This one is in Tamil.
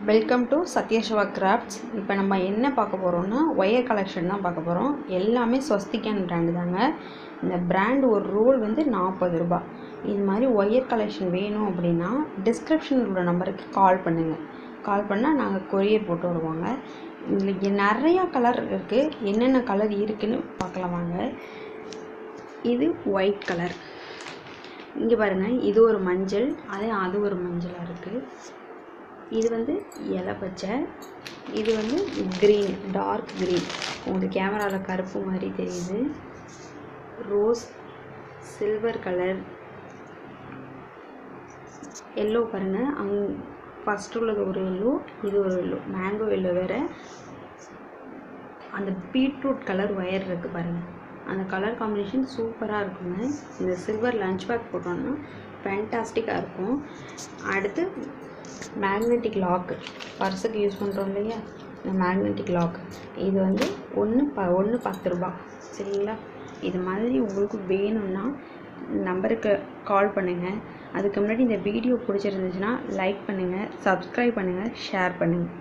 Welcome to Sathyasiva crafts. இப்போ நம்ம என்ன பார்க்க போகிறோம்னா ஒயர் கலெக்ஷன் தான் பார்க்க போகிறோம். எல்லாமே ஸ்வஸ்திகான் பிராண்டு தாங்க. இந்த பிராண்ட் ஒரு ரோல் வந்து 40 ரூபா. இது மாதிரி ஒயர் கலெக்ஷன் வேணும் அப்படின்னா டிஸ்கிரிப்ஷனில் உள்ள நம்பருக்கு கால் பண்ணுங்கள். கால் பண்ணால் நாங்கள் கொரியர் போட்டு வருவாங்க. இதில் நிறையா கலர் இருக்குது. என்னென்ன கலர் இருக்குதுன்னு பார்க்கலாம் வாங்க. இது ஒயிட் கலர். இங்கே பாருங்கள், இது ஒரு மஞ்சள், அது ஒரு மஞ்சளாக இருக்குது. இது வந்து இலை பச்சை, இது வந்து க்ரீன், டார்க் க்ரீன். உங்களுக்கு கேமராவில் கருப்பு மாதிரி தெரியுது. ரோஸ், சில்வர் கலர், எல்லோ பாருங்கள். ஃபஸ்ட்டு உள்ளது ஒரு எல்லோ, இது ஒரு எல்லோ, மேங்கோ எல்லோ வேறு. அந்த பீட்ரூட் கலர் ஒயர் இருக்குது பாருங்கள். அந்த கலர் காம்பினேஷன் சூப்பராக இருக்குங்க. இந்த சில்வர் லஞ்ச் பேக் போட்டோன்னா ஃபேண்டாஸ்டிக்காக இருக்கும். அடுத்து மேக்னெட்டிக் லாக்கு, பர்ஸுக்கு யூஸ் பண்ணுறோம் இல்லையா, இந்த மேக்னெட்டிக் லாக். இது வந்து ஒன்று 10 ரூபா. சரிங்களா? இது மாதிரி உங்களுக்கு வேணும்னா நம்பருக்கு கால் பண்ணுங்கள். அதுக்கு முன்னாடி இந்த வீடியோ பிடிச்சிருந்துச்சுன்னா லைக் பண்ணுங்கள், சப்ஸ்கிரைப் பண்ணுங்கள், ஷேர் பண்ணுங்கள்.